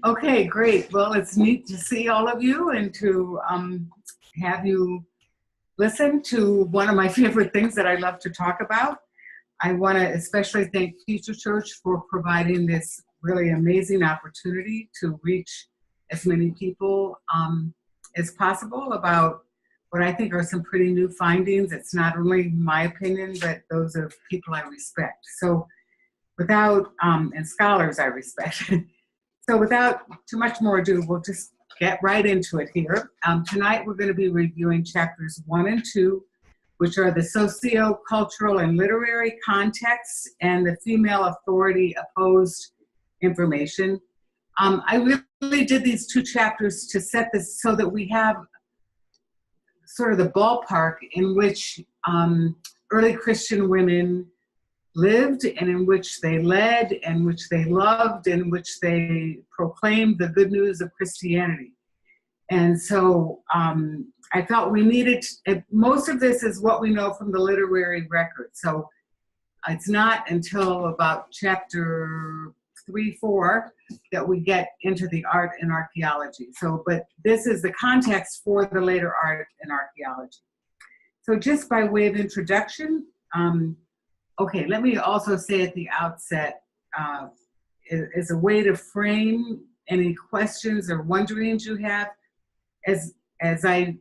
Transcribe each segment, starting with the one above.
Okay, great. Well, it's neat to see all of you and to have you listen to one of my favorite things that I love to talk about. I want to especially thank Future Church for providing this really amazing opportunity to reach as many people as possible about what I think are some pretty new findings. It's not only my opinion, but those of people I respect. So without, and scholars I respect. So without too much more ado, we'll just get right into it here. Tonight we're going to be reviewing chapters 1 and 2, which are the socio-cultural and literary contexts and the female authority opposed information. I really did these 2 chapters to set this so that we have sort of the ballpark in which early Christian women lived and in which they led and which they loved and which they proclaimed the good news of Christianity. And so I felt we needed, most of this is what we know from the literary record. So it's not until about chapter 3-4 that we get into the art and archaeology. So, but this is the context for the later art and archaeology. So just by way of introduction, okay, let me also say at the outset, as a way to frame any questions or wonderings you have, as I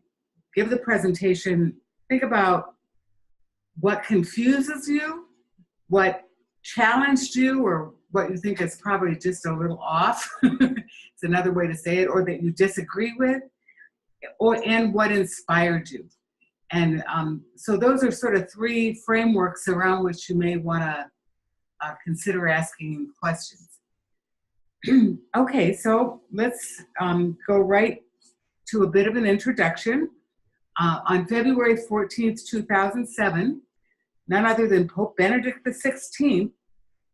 give the presentation, think about what confuses you, what challenged you, or what you think is probably just a little off, it's another way to say it, or that you disagree with, and what inspired you. And so those are sort of 3 frameworks around which you may want to consider asking questions. Okay, so let's go right to a bit of an introduction. On February 14th, 2007, none other than Pope Benedict XVI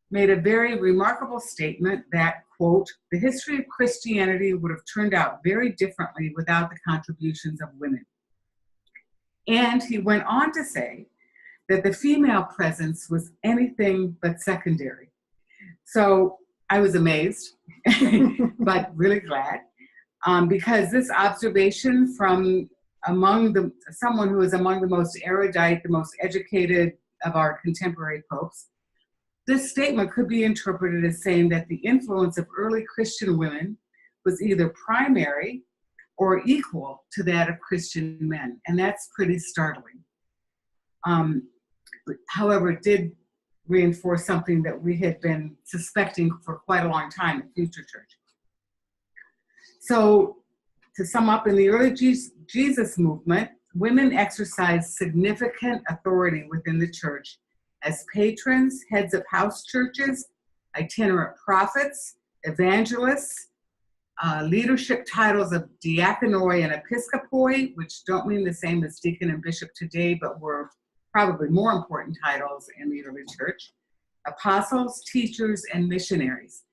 made a very remarkable statement that, quote, the history of Christianity would have turned out very differently without the contributions of women. And he went on to say that the female presence was anything but secondary. So I was amazed, but really glad, because this observation from someone who is among the most erudite, the most educated of our contemporary popes, this statement could be interpreted as saying that the influence of early Christian women was either primary or equal to that of Christian men, and that's pretty startling. However, it did reinforce something that we had been suspecting for quite a long time at Future Church. So, to sum up, in the early Jesus movement, women exercised significant authority within the church as patrons, heads of house churches, itinerant prophets, evangelists, leadership titles of diaconoi and episcopoi, which don't mean the same as deacon and bishop today, but were probably more important titles in the early church, apostles, teachers, and missionaries.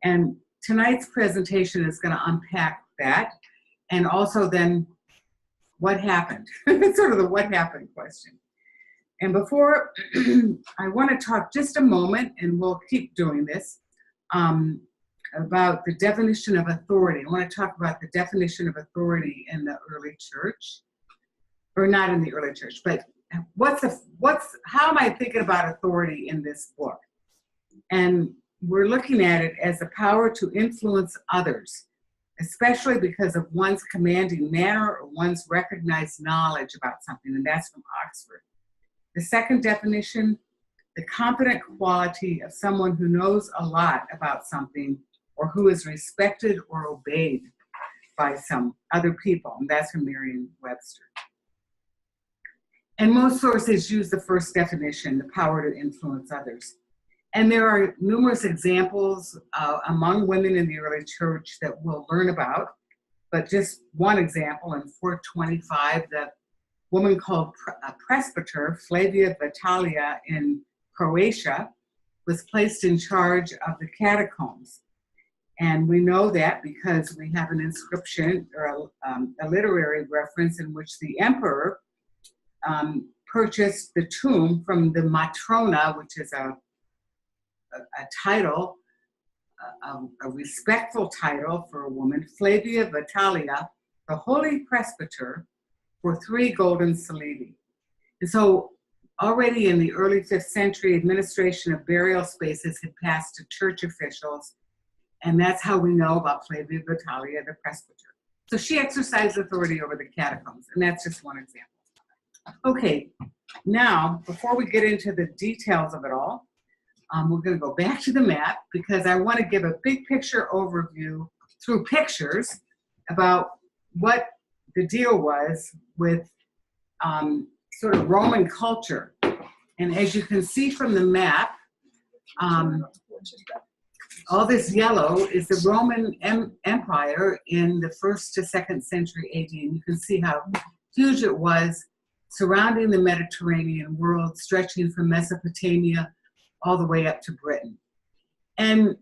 And tonight's presentation is going to unpack that, and also then what happened, sort of the what happened question. And before, I want to talk just a moment, and we'll keep doing this, about the definition of authority. I want to talk about the definition of authority in the early church, or not in the early church, but how am I thinking about authority in this book? And we're looking at it as the power to influence others, especially because of one's commanding manner or one's recognized knowledge about something, and that's from Oxford. The second definition, the competent quality of someone who knows a lot about something or who is respected or obeyed by some other people, and that's from Merriam-Webster. And most sources use the first definition, the power to influence others. And there are numerous examples among women in the early church that we'll learn about, but just one example, in 425, the woman called a presbyter, Flavia Vitalia in Croatia, was placed in charge of the catacombs. And we know that because we have an inscription or a literary reference in which the emperor purchased the tomb from the matrona, which is a title a respectful title for a woman, Flavia Vitalia, the Holy Presbyter, for 3 golden celibi. And so already in the early 5th century, administration of burial spaces had passed to church officials, and that's how we know about Flavia Vitalia, the presbyter. So she exercised authority over the catacombs, and that's just one example. Okay, now, before we get into the details of it all, we're going to go back to the map because I want to give a big picture overview through pictures about what the deal was with sort of Roman culture. And as you can see from the map, all this yellow is the Roman Empire in the 1st to 2nd century AD. And you can see how huge it was, surrounding the Mediterranean world, stretching from Mesopotamia all the way up to Britain. And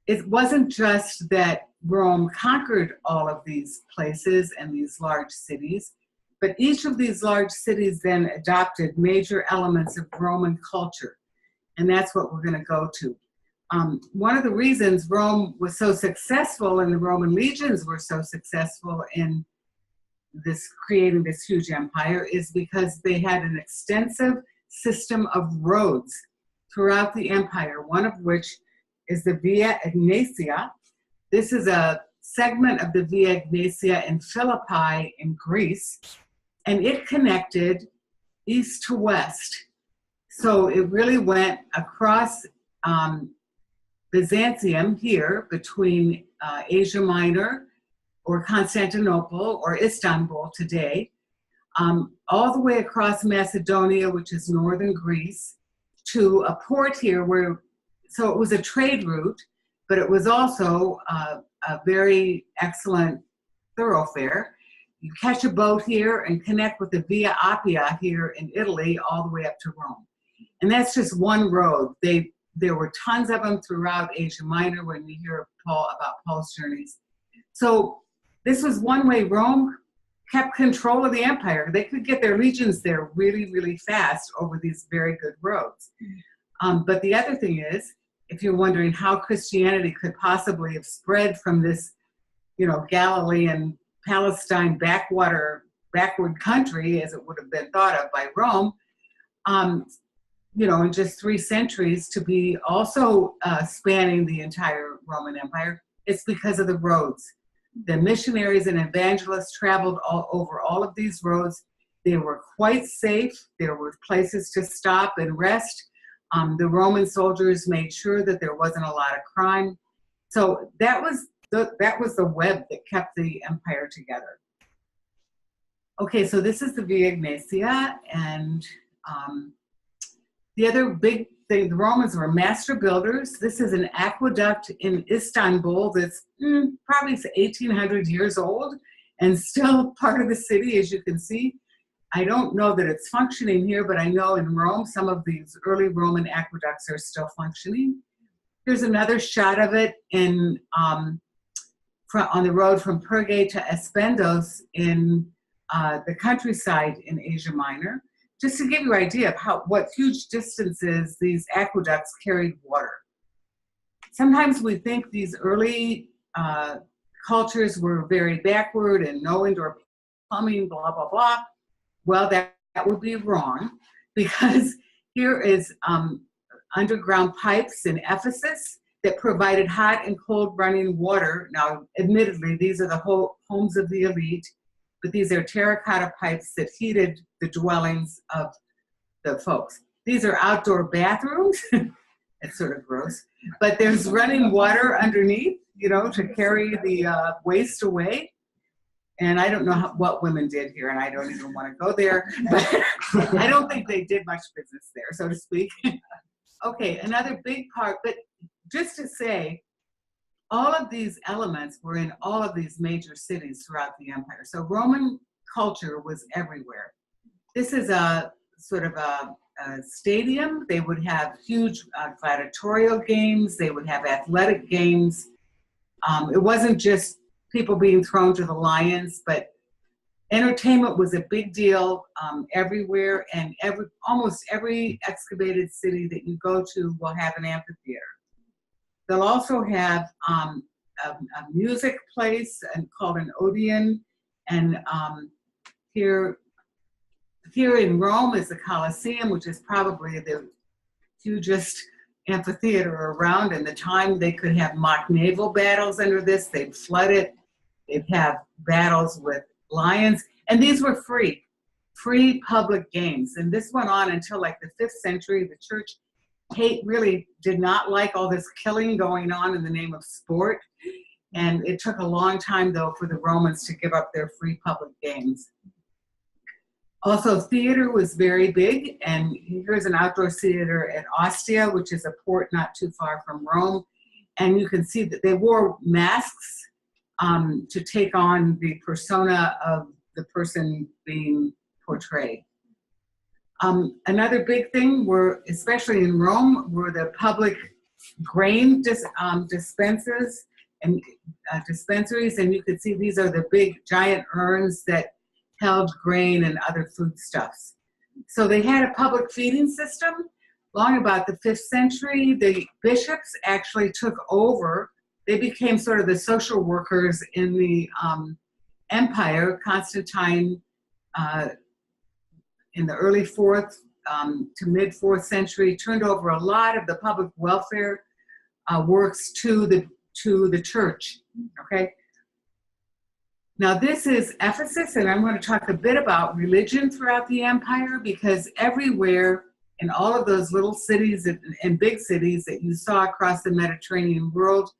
it wasn't just that Rome conquered all of these places and these large cities, but each of these large cities then adopted major elements of Roman culture. And that's what we're going to go to. One of the reasons Rome was so successful and the Roman legions were so successful in creating this huge empire is because they had an extensive system of roads throughout the empire, one of which is the Via Egnatia. This is a segment of the Via Egnatia in Philippi in Greece, and it connected east to west. So it really went across Byzantium here between Asia Minor or Constantinople or Istanbul today, all the way across Macedonia, which is northern Greece, to a port here so it was a trade route, but it was also a very excellent thoroughfare. You catch a boat here and connect with the Via Appia here in Italy all the way up to Rome. And that's just one road. There were tons of them throughout Asia Minor when we hear about Paul's journeys. So this was one way Rome kept control of the empire. They could get their legions there really, really fast over these very good roads. But the other thing is, if you're wondering how Christianity could possibly have spread from this, Galilean, Palestine backward country, as it would have been thought of by Rome, in just 3 centuries to be also spanning the entire Roman Empire, it's because of the roads. The missionaries and evangelists traveled over all of these roads. They were quite safe. There were places to stop and rest. The Roman soldiers made sure that there wasn't a lot of crime. So that was the web that kept the empire together. Okay, so this is the Via Egnatia, and the other big thing, the Romans were master builders. This is an aqueduct in Istanbul that's probably 1,800 years old and still part of the city, as you can see. I don't know that it's functioning here, but I know in Rome, some of these early Roman aqueducts are still functioning. Here's another shot of it on the road from Perge to Espendos in the countryside in Asia Minor, just to give you an idea of what huge distances these aqueducts carried water. Sometimes we think these early cultures were very backward and no indoor plumbing, blah, blah, blah. Well, that would be wrong, because here is underground pipes in Ephesus that provided hot and cold running water. Now, admittedly, these are the homes of the elite, but these are terracotta pipes that heated the dwellings of the folks. These are outdoor bathrooms. It's sort of gross, but there's running water underneath, to carry the waste away. And I don't know what women did here, and I don't even want to go there, but I don't think they did much business there, so to speak. Okay, another big part, but just to say, all of these elements were in all of these major cities throughout the empire. So Roman culture was everywhere. This is a sort of a stadium. They would have huge gladiatorial games. They would have athletic games. It wasn't just people being thrown to the lions, but entertainment was a big deal everywhere, and almost every excavated city that you go to will have an amphitheater. They'll also have a music place and called an Odeon, and here in Rome is the Colosseum, which is probably the hugest amphitheater around. In the time, they could have mock naval battles under this. They'd flood it. They'd have battles with lions, and these were free public games. And this went on until like the 5th century. The church really did not like all this killing going on in the name of sport. And it took a long time, though, for the Romans to give up their free public games. Also, theater was very big, and here's an outdoor theater at Ostia, which is a port not too far from Rome. And you can see that they wore masks to take on the persona of the person being portrayed. Another big thing especially in Rome, were the public grain dispensers and dispensaries, and you could see these are the big giant urns that held grain and other foodstuffs. So they had a public feeding system. Long about the 5th century, the bishops actually took over. They became sort of the social workers in the empire. Constantine, in the early 4th to mid 4th century, turned over a lot of the public welfare works to the church. Okay. Now this is Ephesus, and I'm going to talk a bit about religion throughout the empire, because everywhere in all of those little cities and big cities that you saw across the Mediterranean world,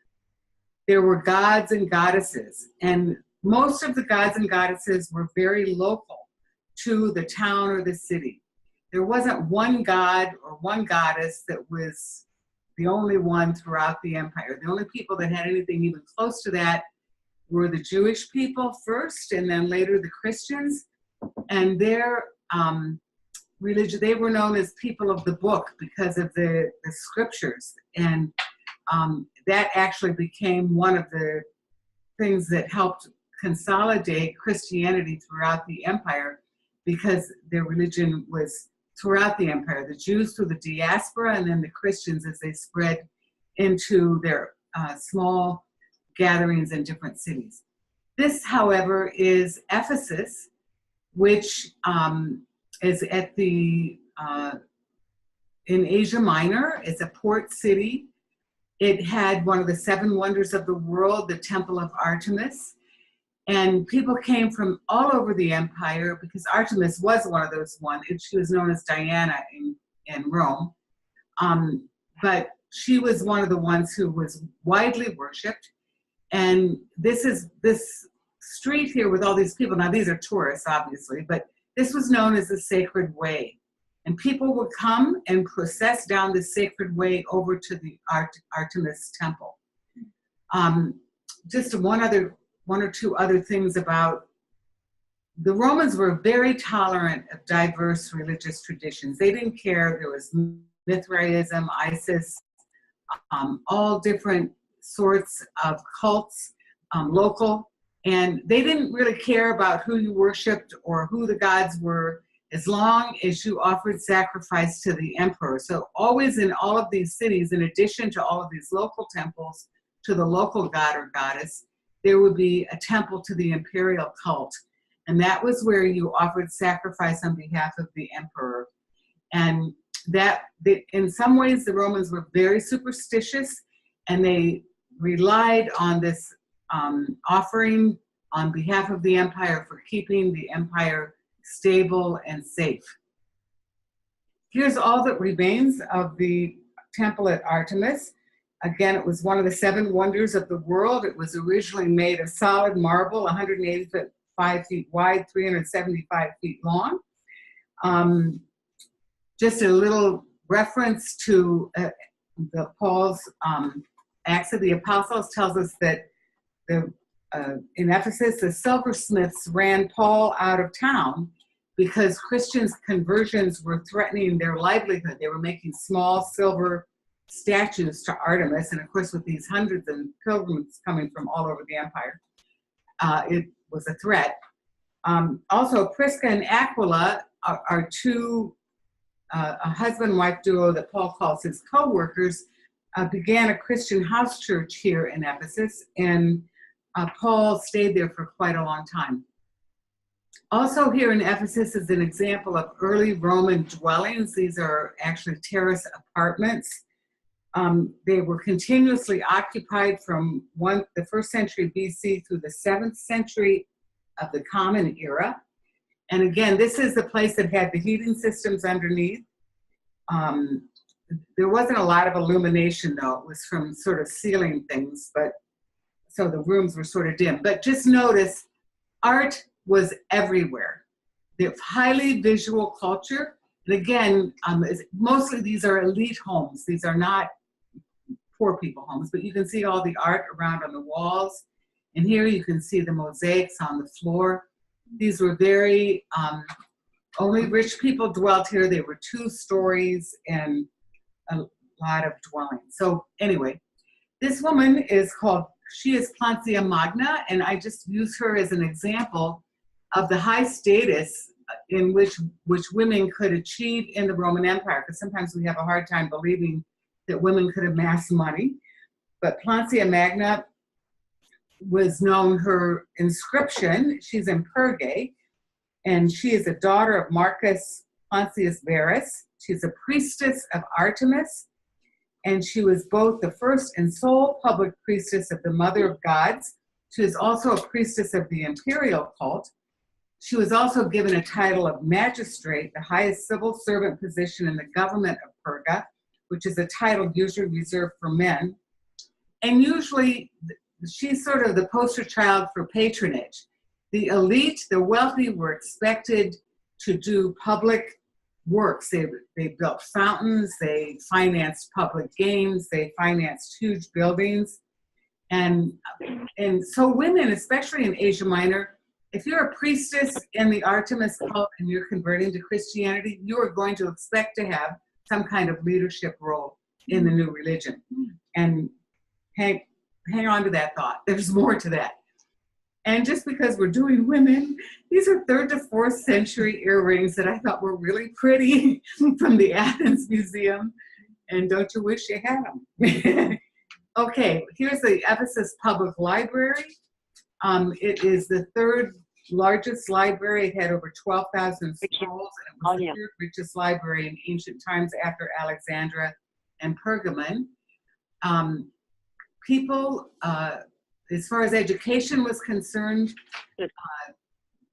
there were gods and goddesses, and most of the gods and goddesses were very local to the town or the city. There wasn't one god or one goddess that was the only one throughout the empire. The only people that had anything even close to that were the Jewish people first, and then later the Christians. And their religion, they were known as people of the book because of the scriptures. And that actually became one of the things that helped consolidate Christianity throughout the empire, because their religion was throughout the empire. The Jews through the diaspora, and then the Christians as they spread into their small gatherings in different cities. This, however, is Ephesus, which is at the in Asia Minor. It's a port city. It had one of the 7 wonders of the world, the Temple of Artemis. And people came from all over the empire, because Artemis was one of those ones. She was known as Diana in Rome. But she was one of the ones who was widely worshipped. And this street here with all these people, now these are tourists, obviously, but this was known as the Sacred Way. And people would come and process down the Sacred Way over to the Artemis Temple. Just one or two other things about the Romans were very tolerant of diverse religious traditions. They didn't care. There was Mithraism, Isis, all different sorts of cults, local, and they didn't really care about who you worshipped or who the gods were, as long as you offered sacrifice to the emperor. So always in all of these cities, in addition to all of these local temples to the local god or goddess, there would be a temple to the imperial cult. And that was where you offered sacrifice on behalf of the emperor. And in some ways, the Romans were very superstitious, and they relied on this offering on behalf of the empire for keeping the empire stable and safe. Here's all that remains of the temple at Artemis. Again, it was one of the 7 wonders of the world. It was originally made of solid marble, 185 feet wide, 375 feet long. Just a little reference to Paul's Acts of the Apostles tells us that in Ephesus, the silversmiths ran Paul out of town because Christians' conversions were threatening their livelihood. They were making small silver statues to Artemis, and of course with these hundreds of pilgrims coming from all over the empire, it was a threat. Also, Prisca and Aquila are two, a husband-wife duo that Paul calls his co-workers. began a Christian house church here in Ephesus, and Paul stayed there for quite a long time. Also here in Ephesus is an example of early Roman dwellings. These are actually terrace apartments. They were continuously occupied from the 1st century BC through the 7th century of the Common Era. And again, this is the place that had the heating systems underneath. There wasn't a lot of illumination though. It was from sort of ceiling things, but so the rooms were sort of dim. But just notice, art was everywhere. The highly visual culture. And again, mostly these are elite homes. These are not poor people homes, but you can see all the art around on the walls. And here you can see the mosaics on the floor. These were very, only rich people dwelt here. They were 2 stories and a lot of dwellings. So anyway, this woman she is Plancia Magna, and I just use her as an example of the high status in which women could achieve in the Roman Empire, because sometimes we have a hard time believing that women could amass money. But Plancia Magna was known, her inscription, she's in Pergae, and she is a daughter of Marcus Plancius Verus. She's a priestess of Artemis, and she was both the first and sole public priestess of the Mother of Gods. She was also a priestess of the Imperial cult. She was also given a title of magistrate, the highest civil servant position in the government of Perga, which is a title usually reserved for men. And usually, she's sort of the poster child for patronage. The elite, the wealthy, were expected to do public works. They built fountains, they financed public games, they financed huge buildings. And so women, especially in Asia Minor, if you're a priestess in the Artemis cult and you're converting to Christianity, you are going to expect to have some kind of leadership role in the new religion. And hang on to that thought. There's more to that. And just because we're doing women, these are 3rd to 4th century earrings that I thought were really pretty from the Athens Museum. And don't you wish you had them? Okay, here's the Ephesus Public Library. It is the 3rd largest library. It had over 12,000 scrolls, and it was the 3rd richest library in ancient times after Alexandria and Pergamon. People, as far as education was concerned,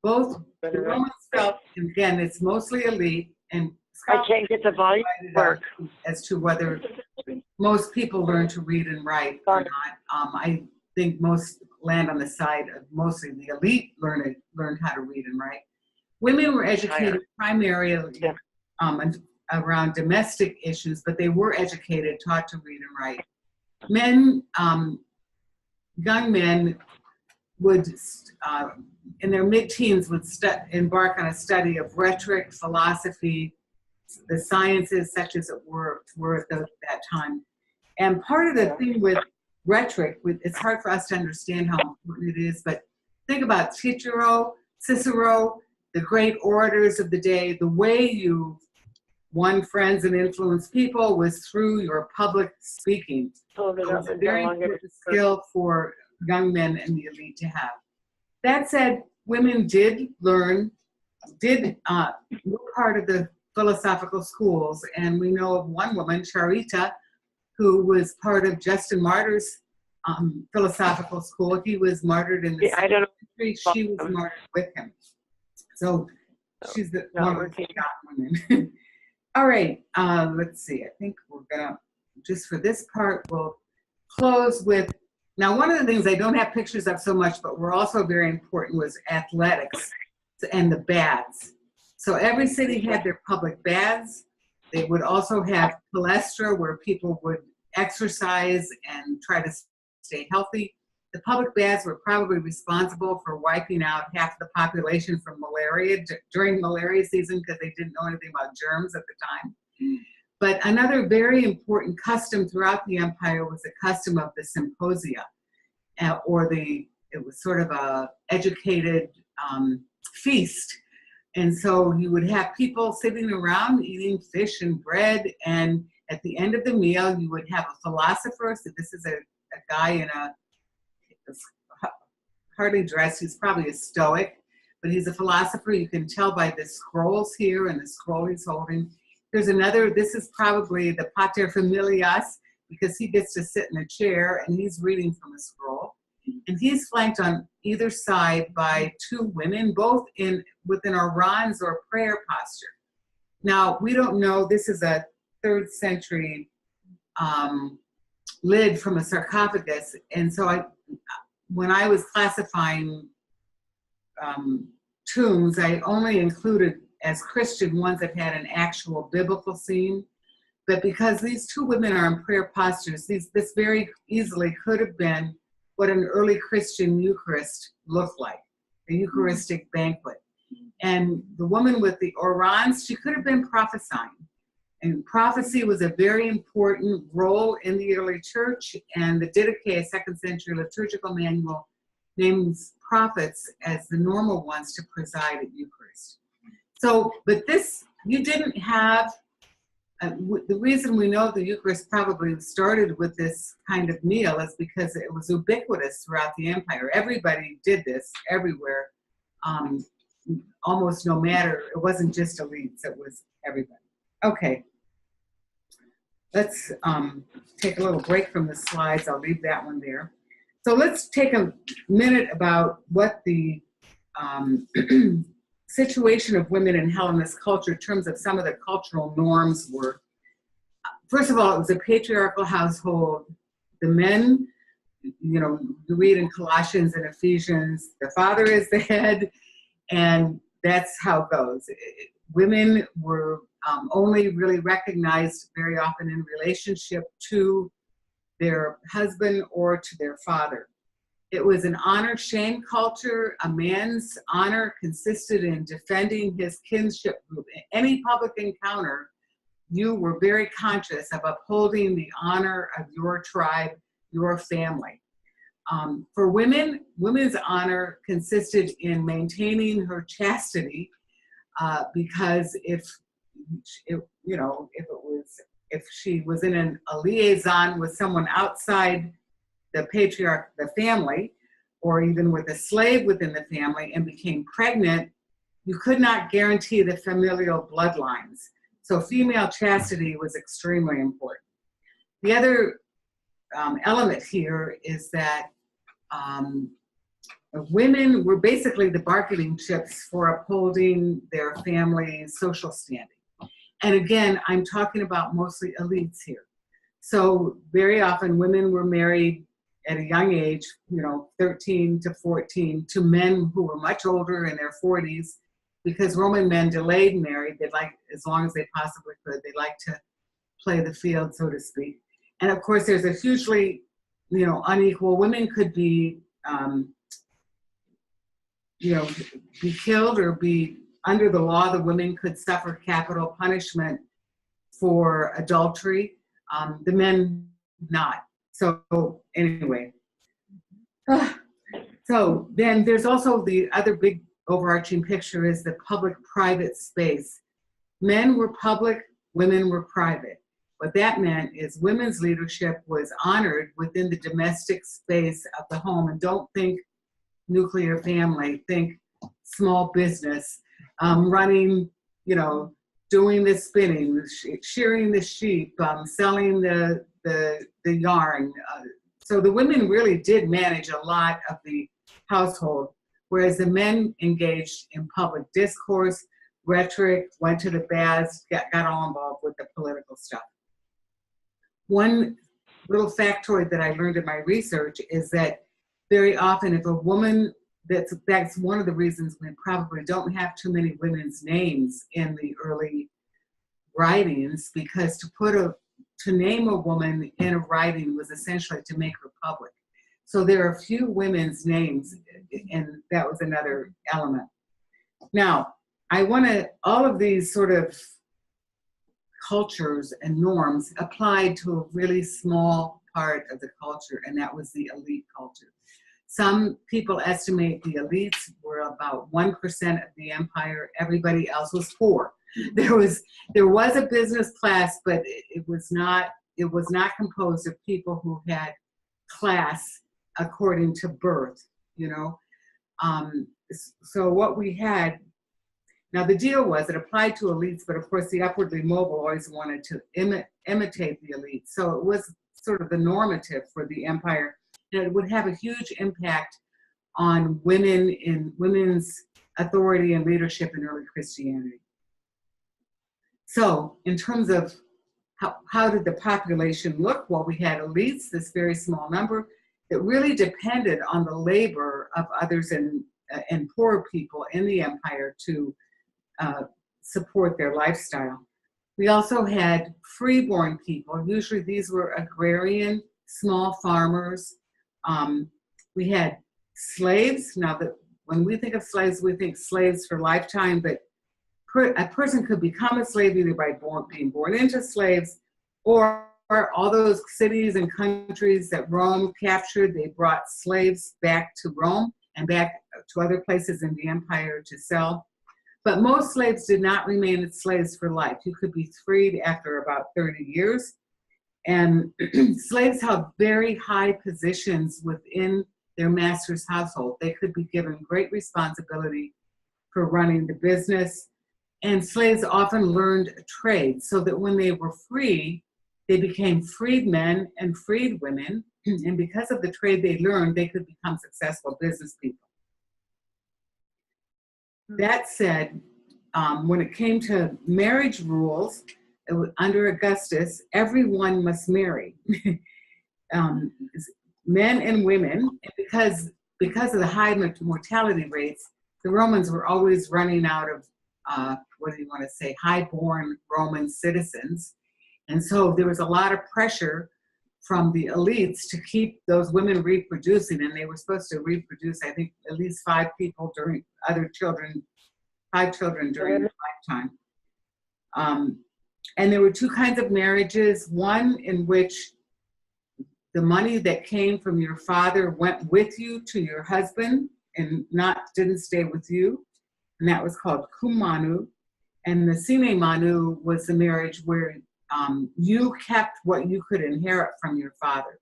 both the Romans felt, again, it's mostly elite, and I can't get the volume work as to whether most people learn to read and write or not. I think most land on the side of mostly the elite learned how to read and write. Women were educated primarily around domestic issues, but they were educated, taught to read and write. Men, young men would, in their mid-teens, would embark on a study of rhetoric, philosophy, the sciences such as it were at that time. And part of the thing with rhetoric, it's hard for us to understand how important it is, but think about Cicero, the great orators of the day. The way you won friends and influenced people was through your public speaking. So it was a very important skill for young men in the elite to have. That said, women did were part of the philosophical schools, and we know of one woman, Charita, who was part of Justin Martyr's philosophical school. He was martyred in the century. She was martyred with him. So she's the one of the women. All right, let's see. I think we're gonna, just for this part, we'll close with, now one of the things I don't have pictures of so much, but were also very important, was athletics and the baths. So every city had their public baths. They would also have palestra where people would exercise and try to stay healthy. The public baths were probably responsible for wiping out half the population from malaria during malaria season, because they didn't know anything about germs at the time. But another very important custom throughout the empire was the custom of the symposia, it was sort of a educated feast. And so you would have people sitting around eating fish and bread, and At the end of the meal, you would have a philosopher. So this is a guy in a hardly dressed. He's probably a stoic, but he's a philosopher. You can tell by the scrolls here and the scroll he's holding. There's another, this is probably the pater familias, because he gets to sit in a chair and he's reading from a scroll. And he's flanked on either side by two women, both within orans or prayer posture. Now, we don't know, this is a 3rd century lid from a sarcophagus. And so when I was classifying tombs, I only included as Christian ones that had an actual biblical scene. But because these two women are in prayer postures, this very easily could have been what an early Christian Eucharist looked like, a Eucharistic banquet. And the woman with the orans, she could have been prophesying. And prophecy was a very important role in the early church, and the Didache, a 2nd century liturgical manual, names prophets as the normal ones to preside at Eucharist. So, but this, you didn't have, the reason we know the Eucharist probably started with this kind of meal is because it was ubiquitous throughout the empire. Everybody did this everywhere, almost no matter, it wasn't just elites, it was everybody. Okay, let's take a little break from the slides. I'll leave that one there. So let's take a minute about what the situation of women in Hellenist culture in terms of some of the cultural norms were. First of all, it was a patriarchal household. The men, you read in Colossians and Ephesians, the father is the head, and that's how it goes. Women were only really recognized very often in relationship to their husband or to their father. It was an honor-shame culture. A man's honor consisted in defending his kinship group. In any public encounter, you were very conscious of upholding the honor of your tribe, your family. For women, women's honor consisted in maintaining her chastity, because if she was in a liaison with someone outside the patriarch, the family, or even with a slave within the family and became pregnant, you could not guarantee the familial bloodlines. So female chastity was extremely important. The other element here is that women were basically the bargaining chips for upholding their family's social standing. And again, I'm talking about mostly elites here. So very often women were married at a young age, 13 to 14, to men who were much older in their 40s, because Roman men delayed marriage. They liked, as long as they possibly could, they liked to play the field, so to speak. And of course, there's a hugely, unequal. Women could be, be killed or be, under the law, the women could suffer capital punishment for adultery. The men not. So anyway, so then there's also the other big overarching picture is the public-private space. Men were public, women were private. What that meant is women's leadership was honored within the domestic space of the home. And don't think nuclear family, think small business, running, doing the spinning, shearing the sheep, selling the yarn. So the women really did manage a lot of the household, whereas the men engaged in public discourse, rhetoric, went to the baths, got all involved with the political stuff. One little factoid that I learned in my research is that very often if a woman, that's one of the reasons we probably don't have too many women's names in the early writings, because to name a woman in a writing was essentially to make her public. So there are a few women's names, and that was another element. Now, all of these sort of cultures and norms applied to a really small part of the culture, and that was the elite culture. Some people estimate the elites were about 1% of the empire. Everybody else was poor. There was a business class, but it was not composed of people who had class according to birth, you know. So what we had, now the deal was it applied to elites, but of course the upwardly mobile always wanted to imitate the elites. So it was sort of the normative for the empire, and it would have a huge impact on women's authority and leadership in early Christianity. So in terms of how did the population look? Well, we had elites, this very small number, that really depended on the labor of others and poor people in the empire to support their lifestyle. We also had freeborn people. Usually these were agrarian, small farmers. We had slaves. Now, when we think of slaves, we think slaves for lifetime, but a person could become a slave either by being born into slaves, or all those cities and countries that Rome captured, they brought slaves back to Rome and back to other places in the empire to sell. But most slaves did not remain as slaves for life. You could be freed after about 30 years. And slaves held very high positions within their master's household. They could be given great responsibility for running the business. And slaves often learned a trade, so that when they were free, they became freedmen and freedwomen. And because of the trade they learned, they could become successful business people. That said, when it came to marriage rules, under Augustus, everyone must marry. Men and women, because of the high mortality rates, the Romans were always running out of highborn Roman citizens. And so there was a lot of pressure from the elites to keep those women reproducing, and they were supposed to reproduce, I think, at least 5 children during their lifetime. And there were 2 kinds of marriages, one in which the money that came from your father went with you to your husband and didn't stay with you, and that was called cum manu. And the sine manu was the marriage where you kept what you could inherit from your father.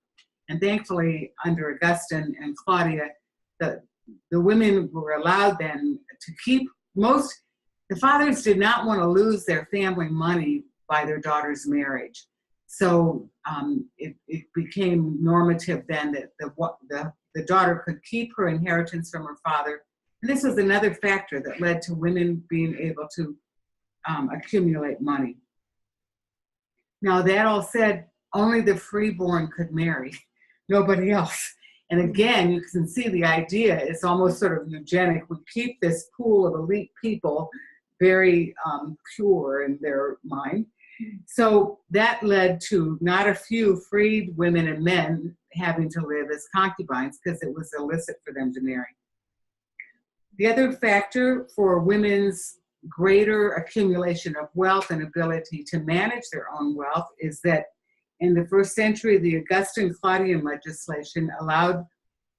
And thankfully, under Augustine and Claudia, the women were allowed then to keep the fathers did not want to lose their family money by their daughter's marriage. So it became normative then that the daughter could keep her inheritance from her father. And this was another factor that led to women being able to accumulate money. Now, that all said, only the freeborn could marry, nobody else. And again, you can see the idea is almost sort of eugenic. We keep this pool of elite people very pure in their mind. So that led to not a few freed women and men having to live as concubines because it was illicit for them to marry. The other factor for women's greater accumulation of wealth and ability to manage their own wealth is that in the 1st century, the Augustan Claudian legislation allowed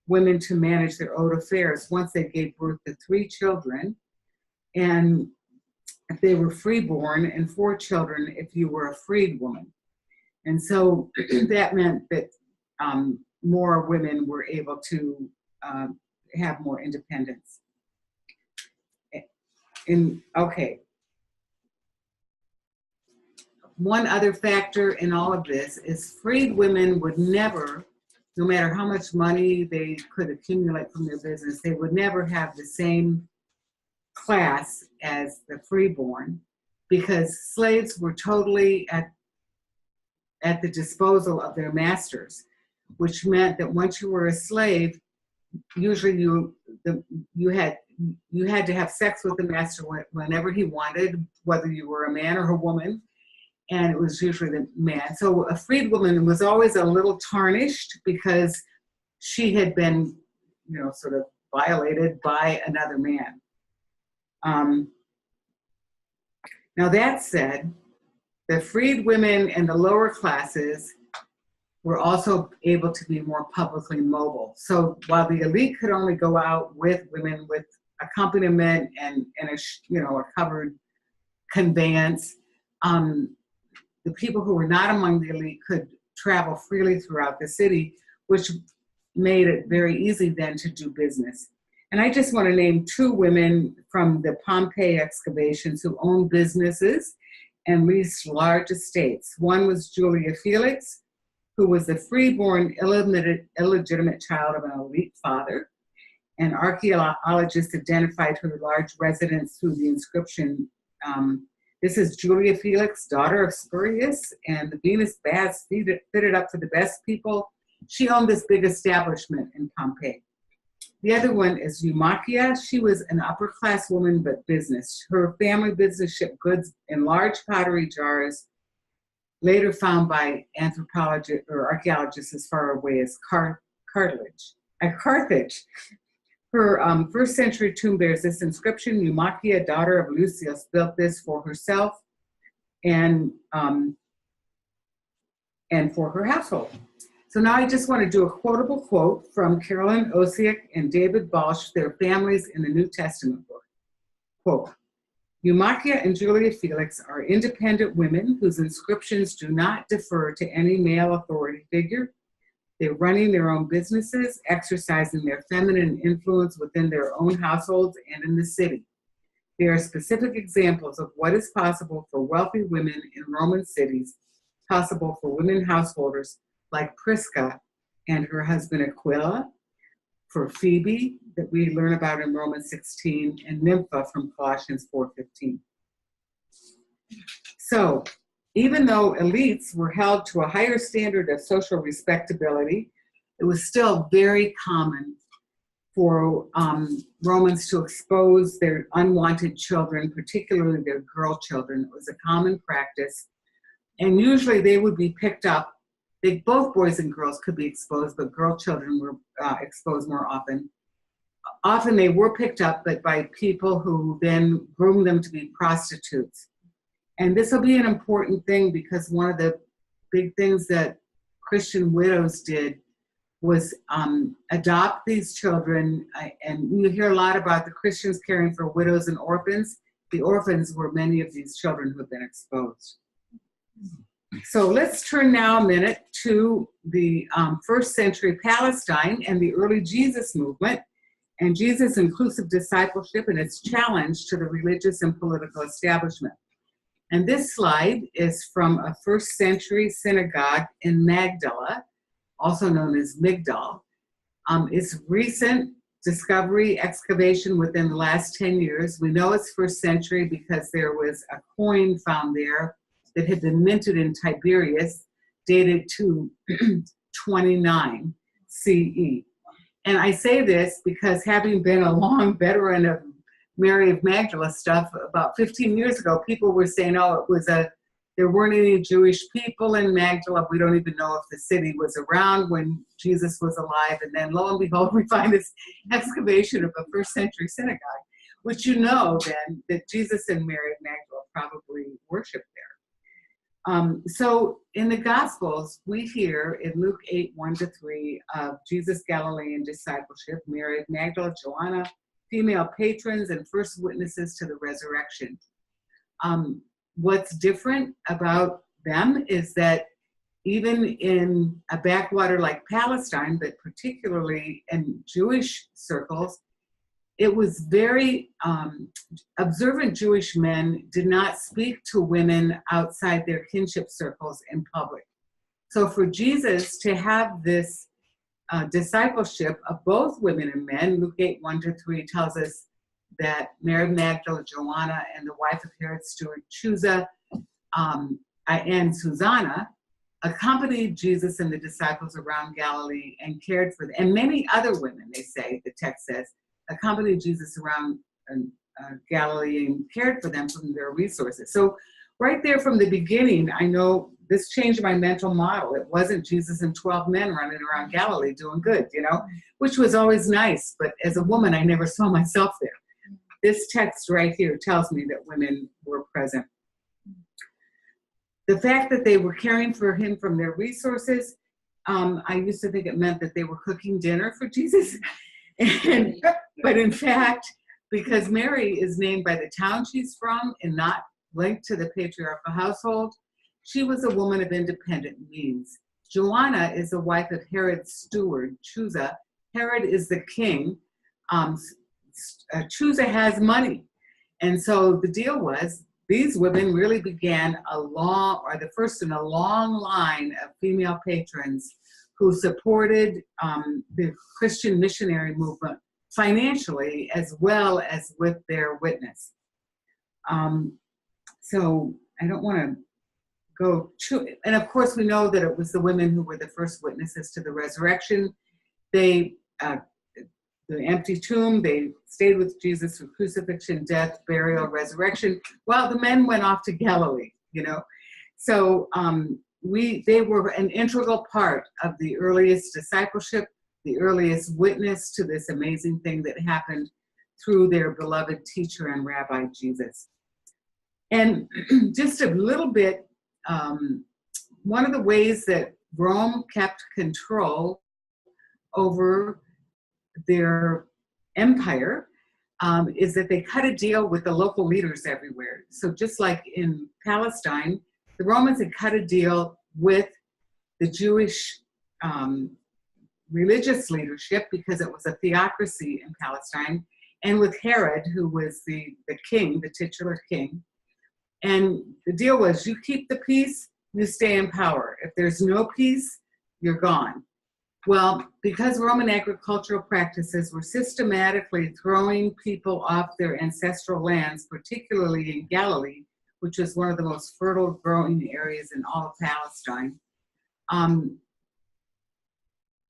women to manage their own affairs once they gave birth to 3 children, and if they were freeborn, and 4 children if you were a freed woman. And so that meant that more women were able to have more independence. One other factor in all of this is freed women would never, no matter how much money they could accumulate from their business, they would never have the same class as the freeborn, because slaves were totally at the disposal of their masters, which meant that once you were a slave, usually you had to have sex with the master whenever he wanted, whether you were a man or a woman, and it was usually the man. So a freed woman was always a little tarnished because she had been, sort of violated by another man. Now that said, the freed women and the lower classes were also able to be more publicly mobile. So while the elite could only go out with women with accompaniment and a covered conveyance. The people who were not among the elite could travel freely throughout the city, which made it very easy then to do business. And I just want to name two women from the Pompeii excavations who owned businesses and leased large estates. One was Julia Felix, who was the freeborn illegitimate child of an elite father. And archaeologists identified her large residence through the inscription. This is Julia Felix, daughter of Spurius, and the Venus baths fitted up for the best people. She owned this big establishment in Pompeii. The other one is Eumakia. She was an upper-class woman, but business. Her family business shipped goods in large pottery jars, later found by anthropologists or archaeologists as far away as Carthage. Her first century tomb bears this inscription: Eumakia, daughter of Lucius, built this for herself and for her household. So now I just want to do a quotable quote from Carolyn Osiek and David Balch, their families in the New Testament book. Quote, Eumakia and Julia Felix are independent women whose inscriptions do not defer to any male authority figure. They're running their own businesses, exercising their feminine influence within their own households and in the city. They are specific examples of what is possible for wealthy women in Roman cities, possible for women householders like Prisca and her husband Aquila, for Phoebe, that we learn about in Romans 16, and Nympha from Colossians 4:15. So, even though elites were held to a higher standard of social respectability, it was still very common for Romans to expose their unwanted children, particularly their girl children. It was a common practice. And usually they would be picked up. Both boys and girls could be exposed, but girl children were exposed more often. Often they were picked up, but by people who then groomed them to be prostitutes. And this will be an important thing because one of the big things that Christian widows did was adopt these children. And you hear a lot about the Christians caring for widows and orphans. The orphans were many of these children who have been exposed. So let's turn now a minute to the first century Palestine and the early Jesus movement and Jesus' inclusive discipleship and its challenge to the religious and political establishment. And this slide is from a first century synagogue in Magdala, also known as Migdal. It's recent discovery, excavation within the last 10 years. We know it's first century because there was a coin found there that had been minted in Tiberias, dated to 29 CE. And I say this because having been a long veteran of Mary of Magdala stuff, about 15 years ago, people were saying, oh, there weren't any Jewish people in Magdala. We don't even know if the city was around when Jesus was alive. And then lo and behold, we find this excavation of a first century synagogue, which you know then that Jesus and Mary of Magdala probably worshiped there. So in the Gospels, we hear in Luke 8, 1-3 of Jesus' Galilean discipleship, Mary of Magdala, Joanna, female patrons and first witnesses to the resurrection. What's different about them is that even in a backwater like Palestine, but particularly in Jewish circles, it was very observant Jewish men did not speak to women outside their kinship circles in public. So for Jesus to have this discipleship of both women and men, Luke 8, 1-3 tells us that Mary of Magdala, Joanna, and the wife of Herod's steward, Chusa, and Susanna, accompanied Jesus and the disciples around Galilee and cared for them. And many other women, they say, the text says, accompanied Jesus around Galilee and cared for them from their resources. So right there from the beginning, I know this changed my mental model. It wasn't Jesus and 12 men running around Galilee doing good, which was always nice. But as a woman, I never saw myself there. This text right here tells me that women were present. The fact that they were caring for him from their resources, I used to think it meant that they were cooking dinner for Jesus. But in fact, because Mary is named by the town she's from and not linked to the patriarchal household. She was a woman of independent means. Joanna is the wife of Herod's steward, Chusa. Herod is the king. Chusa has money. And so the deal was, these women really began the first in a long line of female patrons who supported the Christian missionary movement financially as well as with their witness. So I don't want to go too, and of course we know that it was the women who were the first witnesses to the resurrection. They, the empty tomb, they stayed with Jesus through crucifixion, death, burial, resurrection, while the men went off to Galilee, you know. So they were an integral part of the earliest discipleship, the earliest witness to this amazing thing that happened through their beloved teacher and rabbi, Jesus. And just a little bit, one of the ways that Rome kept control over their empire is that they cut a deal with the local leaders everywhere. So just like in Palestine, the Romans had cut a deal with the Jewish religious leadership because it was a theocracy in Palestine, and with Herod, who was the king, the titular king. And the deal was, you keep the peace, you stay in power. If there's no peace, you're gone. Well, because Roman agricultural practices were systematically throwing people off their ancestral lands, particularly in Galilee, which was one of the most fertile growing areas in all of Palestine,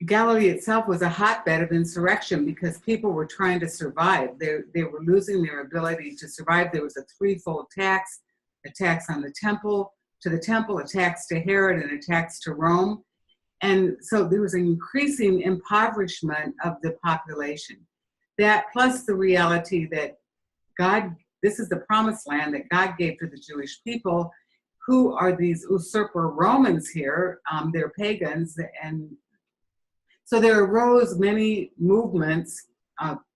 Galilee itself was a hotbed of insurrection because people were trying to survive. They were losing their ability to survive. There was a threefold tax: a tax on the temple, a tax to Herod, and a tax to Rome. And so there was an increasing impoverishment of the population. That plus the reality that this is the promised land that God gave to the Jewish people, who are these usurper Romans here. They're pagans. And so there arose many movements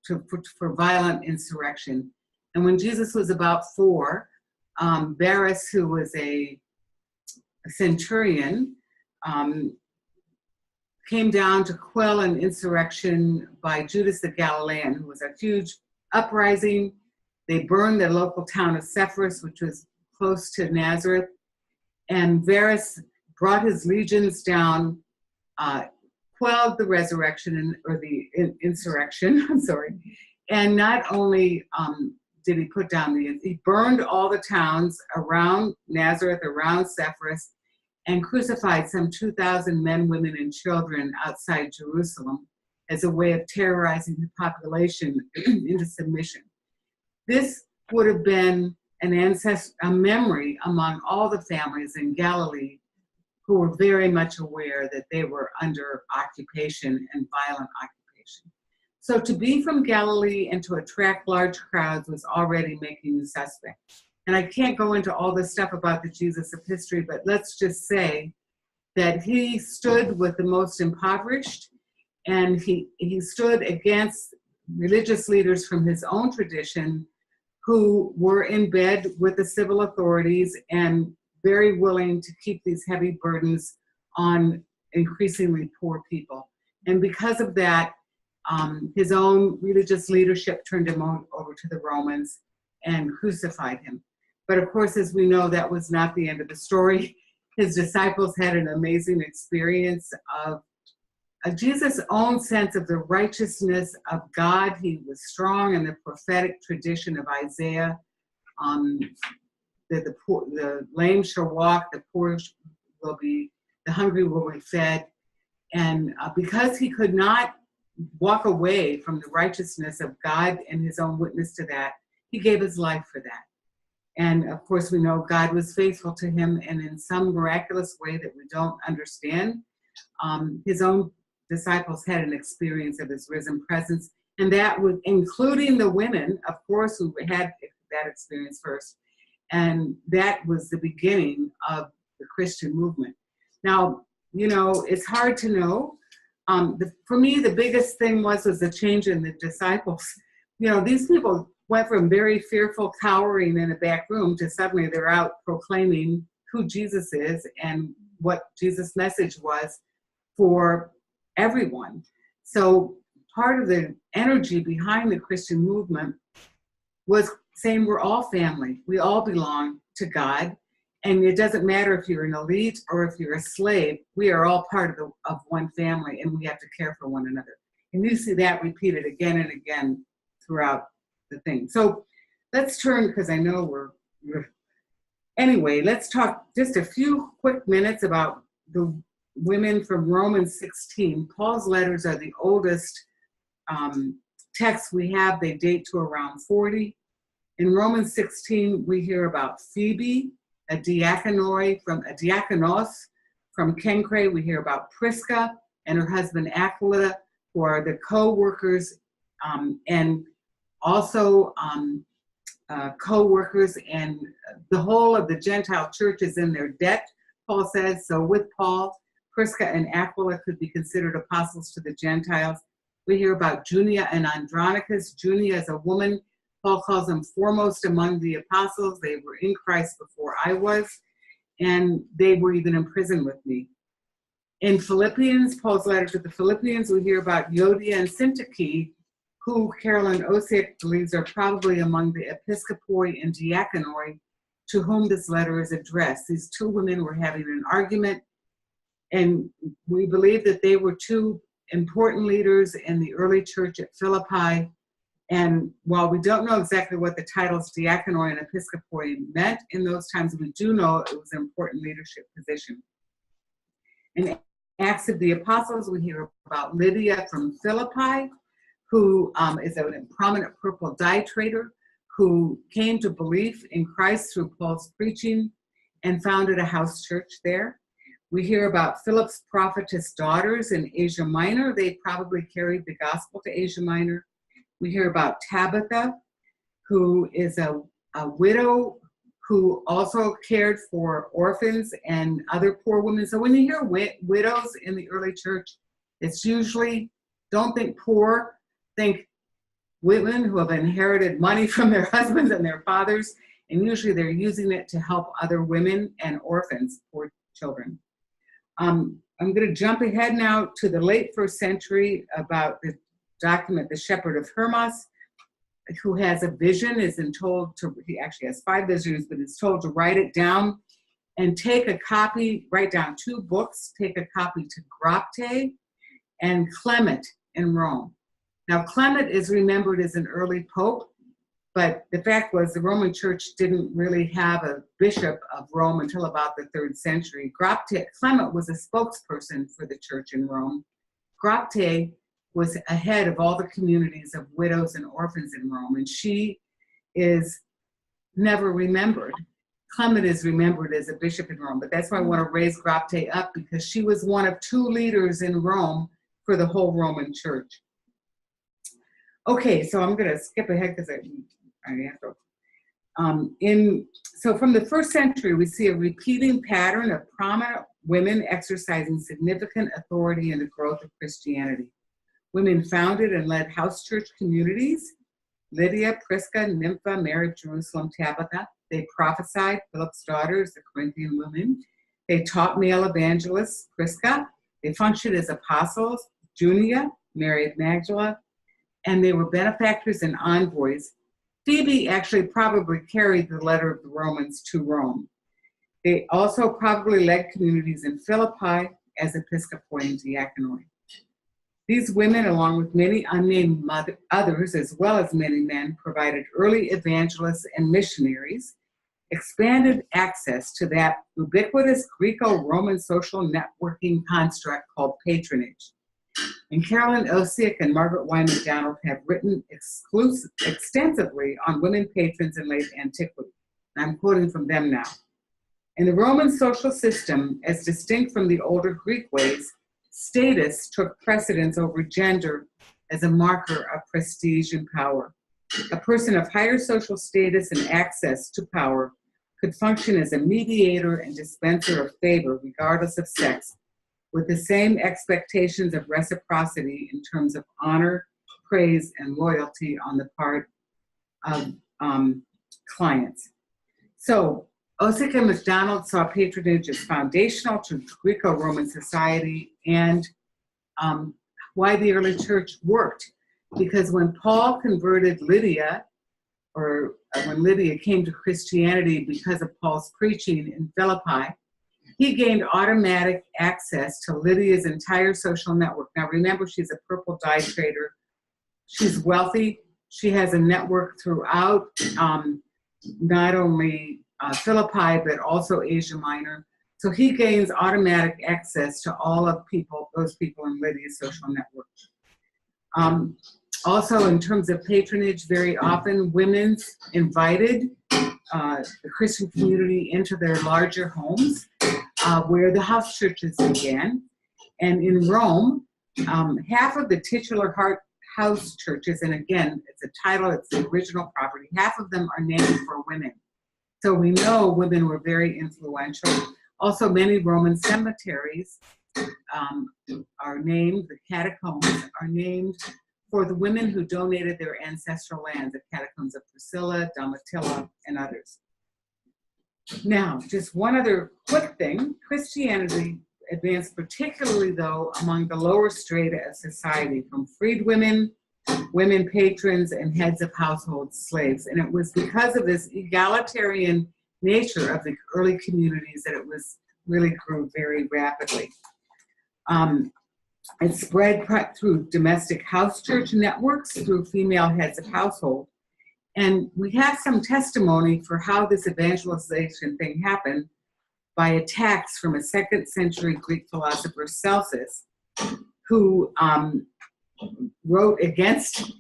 for violent insurrection. And when Jesus was about 4, Varus, who was a centurion, came down to quell an insurrection by Judas the Galilean, who was a huge uprising. They burned the local town of Ephesus, which was close to Nazareth. And Varus brought his legions down, quelled the insurrection, I'm sorry. And not only did he put down he burned all the towns around Nazareth, around Ephesus, and crucified some 2,000 men, women, and children outside Jerusalem as a way of terrorizing the population into submission. This would have been a memory among all the families in Galilee who were very much aware that they were under occupation and violent occupation. So to be from Galilee and to attract large crowds was already making you suspect. And I can't go into all this stuff about the Jesus of history, but let's just say that he stood with the most impoverished, and he stood against religious leaders from his own tradition who were in bed with the civil authorities and very willing to keep these heavy burdens on increasingly poor people. And because of that, his own religious leadership turned him over to the Romans and crucified him. But of course, as we know, that was not the end of the story. His disciples had an amazing experience of Jesus' own sense of the righteousness of God. He was strong in the prophetic tradition of Isaiah, that the lame shall walk, the poor the hungry will be fed. And because he could not walk away from the righteousness of God and his own witness to that, he gave his life for that. And of course, we know God was faithful to him, and in some miraculous way that we don't understand, his own disciples had an experience of his risen presence, and that was including the women, of course, who had that experience first. And that was the beginning of the Christian movement. Now, you know, it's hard to know. For me, the biggest thing was the change in the disciples. You know, these people went from very fearful cowering in a back room to suddenly they're out proclaiming who Jesus is and what Jesus' message was for everyone. So part of the energy behind the Christian movement was saying we're all family. We all belong to God. And it doesn't matter if you're an elite or if you're a slave, we are all part of one family, and we have to care for one another. And you see that repeated again and again throughout the thing. So let's turn, because I know anyway, let's talk just a few quick minutes about the women from Romans 16. Paul's letters are the oldest texts we have. They date to around 40. In Romans 16, we hear about Phoebe, a diakonos from Kencre. We hear about Prisca and her husband Aquila, who are the co-workers and also co-workers, and the whole of the Gentile church is in their debt, Paul says. So with Paul, Prisca and Aquila could be considered apostles to the Gentiles. We hear about Junia and Andronicus. Junia is a woman. Paul calls them foremost among the apostles. They were in Christ before I was, and they were even in prison with me. In Philippians, Paul's letter to the Philippians, we hear about Euodia and Syntyche, who Carolyn Osiek believes are probably among the episcopoi and diaconoi to whom this letter is addressed. These two women were having an argument, and we believe that they were two important leaders in the early church at Philippi. And while we don't know exactly what the titles diaconoi and episcopoi meant in those times, we do know it was an important leadership position. In Acts of the Apostles, we hear about Lydia from Philippi, who is a prominent purple dye trader who came to belief in Christ through Paul's preaching and founded a house church there. We hear about Philip's prophetess daughters in Asia Minor. They probably carried the gospel to Asia Minor. We hear about Tabitha, who is a widow who also cared for orphans and other poor women. So when you hear widows in the early church, it's usually, don't think poor, think women who have inherited money from their husbands and their fathers, and usually they're using it to help other women and orphans, poor children. I'm going to jump ahead now to the late first century about the document, the Shepherd of Hermas, who has a vision, he actually has 5 visions, but is told to write it down and take a copy, write down 2 books, take a copy to Grapte and Clement in Rome. Now, Clement is remembered as an early pope, but the fact was the Roman Church didn't really have a bishop of Rome until about the 3rd century. Clement was a spokesperson for the church in Rome. Grapte was ahead of all the communities of widows and orphans in Rome, and she is never remembered. Clement is remembered as a bishop in Rome, but that's why I want to raise Grapte up, because she was one of 2 leaders in Rome for the whole Roman Church. Okay, so I'm going to skip ahead because I have to. So from the 1st century, we see a repeating pattern of prominent women exercising significant authority in the growth of Christianity. Women founded and led house church communities: Lydia, Prisca, Nympha, Mary of Jerusalem, Tabitha. They prophesied, Philip's daughters, the Corinthian women. They taught male evangelists, Prisca. They functioned as apostles, Junia, Mary of Magdala. And they were benefactors and envoys. Phoebe actually probably carried the letter of the Romans to Rome. They also probably led communities in Philippi as episcopoi and diaconoi. These women, along with many unnamed others, as well as many men, provided early evangelists and missionaries, expanded access to that ubiquitous Greco-Roman social networking construct called patronage. And Carolyn Osiek and Margaret Y. McDonald have written extensively on women patrons in late antiquity. I'm quoting from them now. In the Roman social system, as distinct from the older Greek ways, status took precedence over gender as a marker of prestige and power. A person of higher social status and access to power could function as a mediator and dispenser of favor, regardless of sex, with the same expectations of reciprocity in terms of honor, praise, and loyalty on the part of clients. So Osick and MacDonald saw patronage as foundational to Greco-Roman society and why the early church worked. Because when Paul converted Lydia, or when Lydia came to Christianity because of Paul's preaching in Philippi, he gained automatic access to Lydia's entire social network. Now remember, she's a purple dye trader. She's wealthy. She has a network throughout not only Philippi, but also Asia Minor. So he gains automatic access to all of those people in Lydia's social network. Also, in terms of patronage, very often women invited the Christian community into their larger homes, where the house churches began. And in Rome, half of the titular house churches, and again, it's a title, it's the original property, half of them are named for women. So we know women were very influential. Also, many Roman cemeteries are named, the catacombs are named for the women who donated their ancestral lands, the catacombs of Priscilla, Domitilla, and others. Now, just one other quick thing. Christianity advanced particularly, though, among the lower strata of society, from freed women, women patrons, and heads of household slaves. And it was because of this egalitarian nature of the early communities that it really grew very rapidly. It spread through domestic house church networks, through female heads of household. And we have some testimony for how this evangelization thing happened by attacks from a 2nd century Greek philosopher, Celsus, who wrote against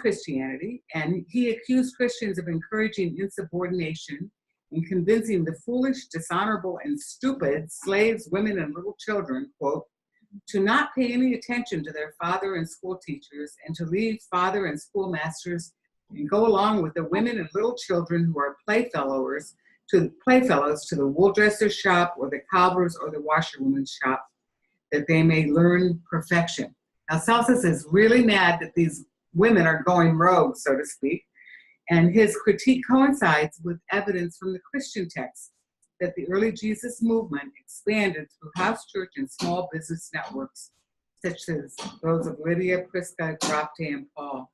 Christianity, and he accused Christians of encouraging insubordination and convincing the foolish, dishonorable, and stupid slaves, women, and little children, quote, to not pay any attention to their father and school teachers, and to leave father and schoolmasters and go along with the women and little children who are playfellows to the wool dresser's shop, or the cobbler's, or the washerwoman's shop, that they may learn perfection. Now, Celsus is really mad that these women are going rogue, so to speak, and his critique coincides with evidence from the Christian texts that the early Jesus movement expanded through house church and small business networks, such as those of Lydia, Prisca, Grapte, and Paul.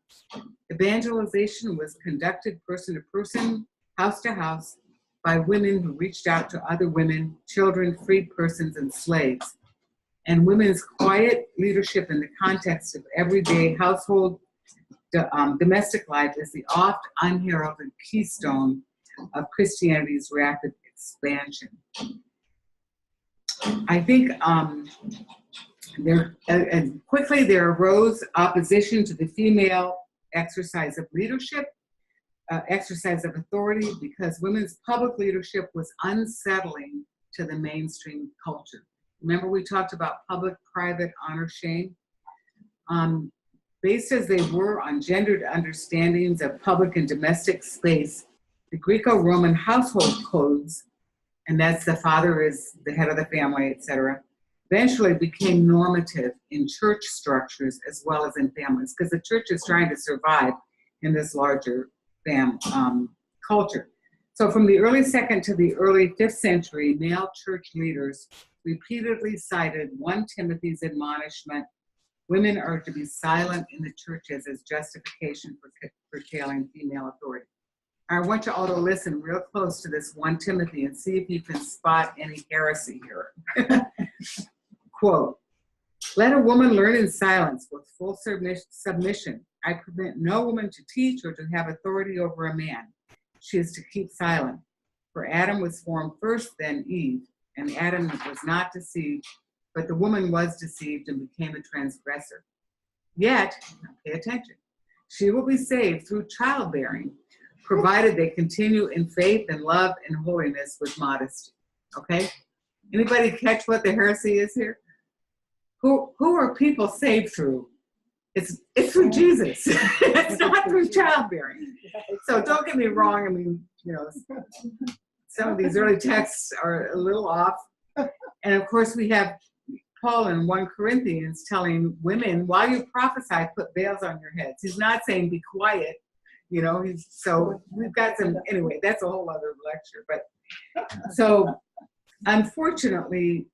Evangelization was conducted person to person, house to house, by women who reached out to other women, children, freed persons, and slaves. And women's quiet leadership in the context of everyday household domestic life is the oft unheralded keystone of Christianity's rapid expansion. I think quickly there arose opposition to the female exercise of leadership, exercise of authority, because women's public leadership was unsettling to the mainstream culture. Remember we talked about public, private, honor, shame? Based as they were on gendered understandings of public and domestic space, the Greco-Roman household codes, and that's the father is the head of the family, etc., eventually became normative in church structures as well as in families, because the church is trying to survive in this larger culture. So from the early 2nd to the early 5th century, male church leaders repeatedly cited 1 Timothy's admonishment, women are to be silent in the churches, as justification for curtailing female authority. I want you all to listen real close to this 1 Timothy and see if you can spot any heresy here. Quote, let a woman learn in silence with full submission. I permit no woman to teach or to have authority over a man. She is to keep silent. For Adam was formed first, then Eve, and Adam was not deceived, but the woman was deceived and became a transgressor. Yet, pay attention, she will be saved through childbearing, provided they continue in faith and love and holiness with modesty. Okay? Anybody catch what the heresy is here? Who are people saved through? It's through Jesus. It's not through childbearing. So don't get me wrong. I mean, some of these early texts are a little off. And of course, we have Paul in 1 Corinthians telling women, while you prophesy, put veils on your heads. He's not saying be quiet. You know, so we've got some, anyway, that's a whole other lecture. But so unfortunately,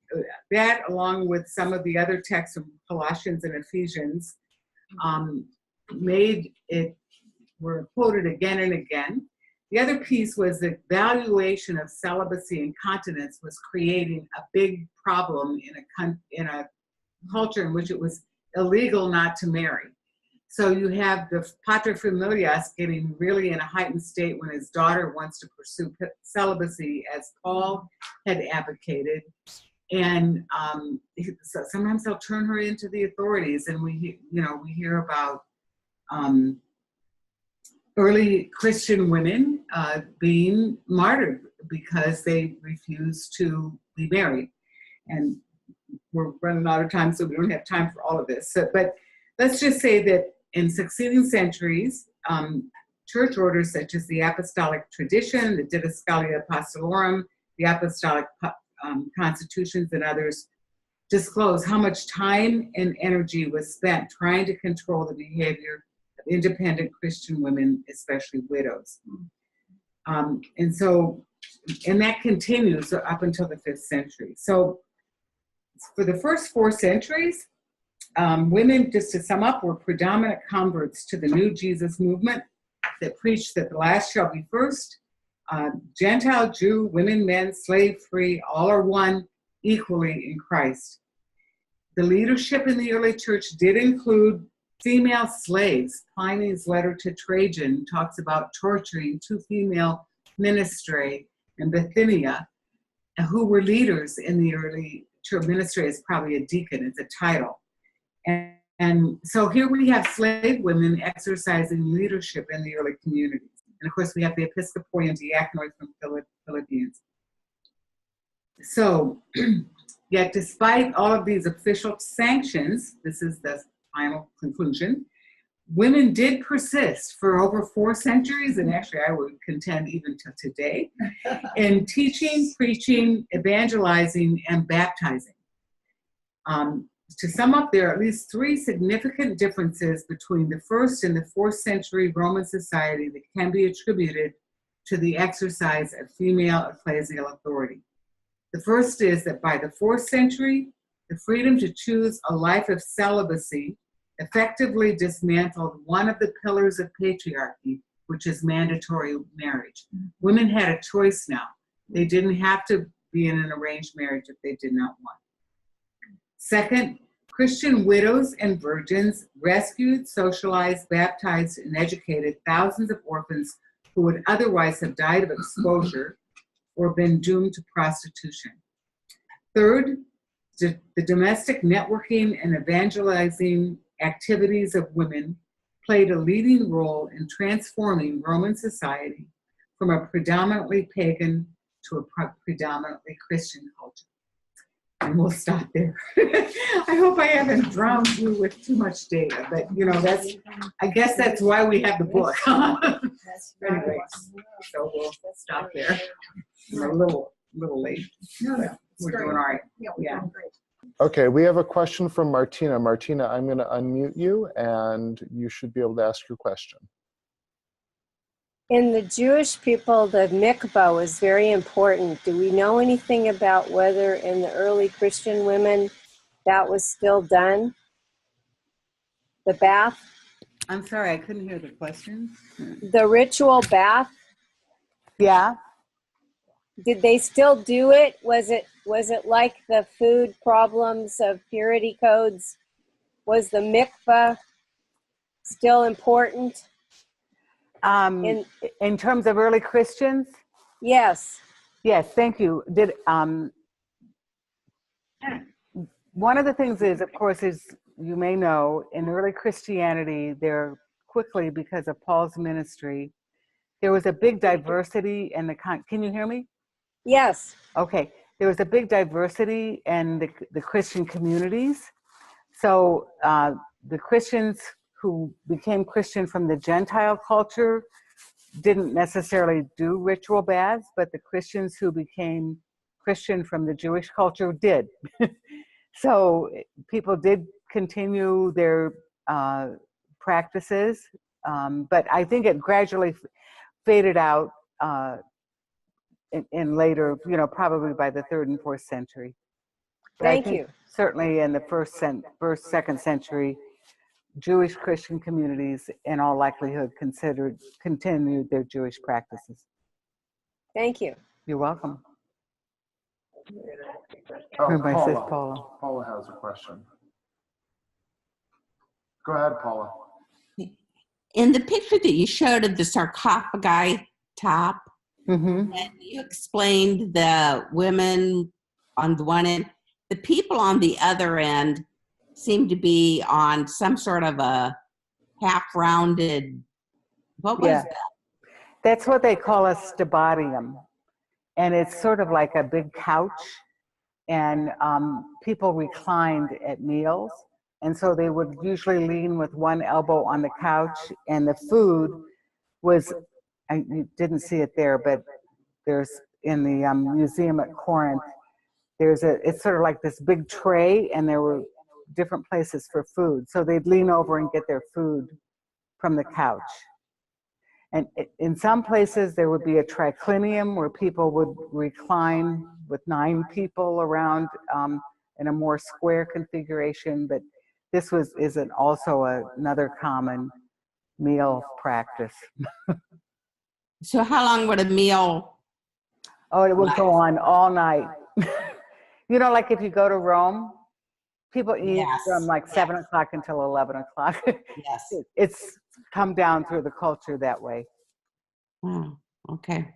that along with some of the other texts from Colossians and Ephesians made it, were quoted again and again. The other piece was the valuation of celibacy and continence was creating a big problem in a culture in which it was illegal not to marry. So you have the paterfamilias getting really in a heightened state when his daughter wants to pursue celibacy, as Paul had advocated. And so sometimes they'll turn her into the authorities, and we hear about early Christian women being martyred because they refuse to be married. And we're running out of time, so we don't have time for all of this. So, but let's just say that in succeeding centuries, church orders such as the Apostolic Tradition, the Didascalia Apostolorum, the Apostolic Constitutions, and others disclose how much time and energy was spent trying to control the behavior of independent Christian women, especially widows. And that continues up until the 5th century. So for the first 4 centuries, women, just to sum up, were predominant converts to the new Jesus movement that preached that the last shall be first. Gentile, Jew, women, men, slave, free, all are one equally in Christ. The leadership in the early church did include female slaves. Pliny's letter to Trajan talks about torturing 2 female ministrae in Bithynia who were leaders in the early church. Ministry is probably a deacon, it's a title. And so here we have slave women exercising leadership in the early communities. And of course, we have the Episcopalian diaconate from Philippians. So, yet despite all of these official sanctions, this is the final conclusion, women did persist for over 4 centuries, and actually I would contend even to today, in teaching, preaching, evangelizing, and baptizing. To sum up, there are at least 3 significant differences between the 1st and the 4th century Roman society that can be attributed to the exercise of female ecclesial authority. The first is that by the 4th century, the freedom to choose a life of celibacy effectively dismantled one of the pillars of patriarchy, which is mandatory marriage. Women had a choice now. They didn't have to be in an arranged marriage if they did not want. Second, Christian widows and virgins rescued, socialized, baptized, and educated thousands of orphans who would otherwise have died of exposure or been doomed to prostitution. Third, the domestic networking and evangelizing activities of women played a leading role in transforming Roman society from a predominantly pagan to a predominantly Christian culture. And we'll stop there. I hope I haven't drowned you with too much data, but I guess that's why we have the book. Anyway, so we'll stop there. We're a little late. No, we're doing all right. Yeah. Okay, we have a question from Martina. Martina, I'm going to unmute you, and you should be able to ask your question. In the Jewish people, the mikvah was very important. Do we know anything about whether in the early Christian women that was still done? The bath? I'm sorry, I couldn't hear the question. The ritual bath? Yeah. Did they still do it? Was it like the food problems of purity codes? Was the mikvah still important? In terms of early Christians? Yes. Yes, thank you. One of the things is, of course, as you may know, in early Christianity, there quickly, because of Paul's ministry, there was a big diversity in can you hear me? Yes. Okay. There was a big diversity in the Christian communities. So the Christians who became Christian from the Gentile culture didn't necessarily do ritual baths, but the Christians who became Christian from the Jewish culture did. So people did continue their practices But I think it gradually faded out in later, probably by the 3rd and 4th century. But I Thank think you. certainly in the first, 2nd century, Jewish Christian communities, in all likelihood, continued their Jewish practices. Thank you. You're welcome. Oh, Everybody says Paula. Paula. Paula has a question. Go ahead, Paula. In the picture that you showed of the sarcophagi top, Mm-hmm. and you explained the women on the one end, the people on the other end seem to be on some sort of a half-rounded, what was Yeah. that? That's what they call a stibadium. And it's sort of like a big couch, and people reclined at meals. And so they would usually lean with one elbow on the couch, and the food was, you didn't see it there, but there's in the museum at Corinth, it's sort of like this big tray, and there were different places for food. So they'd lean over and get their food from the couch. And in some places there would be a triclinium where people would recline with 9 people around in a more square configuration, but this isn't also another common meal practice. So how long would a meal? Oh, it would go on all night. Like if you go to Rome, people eat Yes, from like 7 o'clock until 11 o'clock. Yes. It's come down through the culture that way. Oh, okay.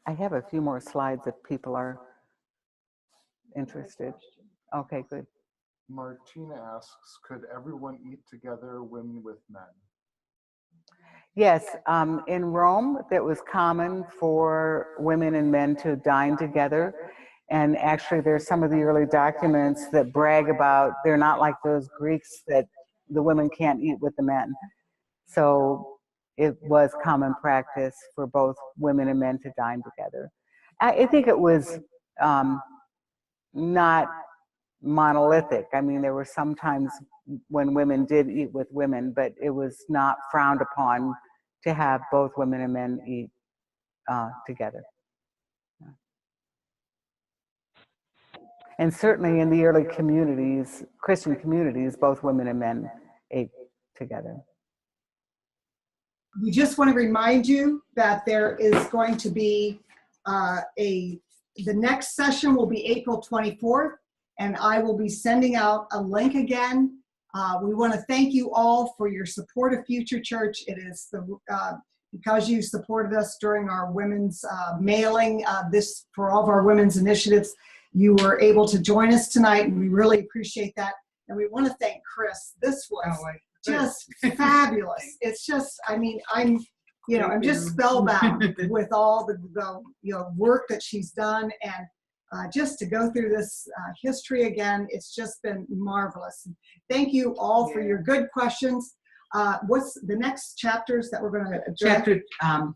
I have a few more slides if people are interested. Okay, good. Martina asks, could everyone eat together, women with men? Yes, in Rome, that was common for women and men to dine together. And actually, there's some of the early documents that brag about they're not like those Greeks that the women can't eat with the men. So it was common practice for both women and men to dine together. I think it was not monolithic. I mean, there were some times when women did eat with women, but it was not frowned upon to have both women and men eat together. And certainly in the early communities, Christian communities, both women and men ate together. We just want to remind you that there is going to be the next session will be April 24th, and I will be sending out a link again. We want to thank you all for your support of Future Church. It is because you supported us during our women's mailing this for all of our women's initiatives. You were able to join us tonight, and we really appreciate that. And we want to thank Chris. This was just fabulous. It's just, I mean, I'm just spellbound with all the work that she's done, and just to go through this history again, it's just been marvelous. Thank you all for your good questions. What's the next chapters that we're going to address? Chapter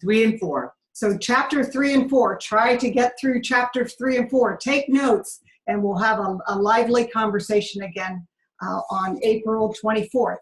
3 and 4. So chapter 3 and 4, try to get through chapters 3 and 4. Take notes, and we'll have a lively conversation again on April 24th.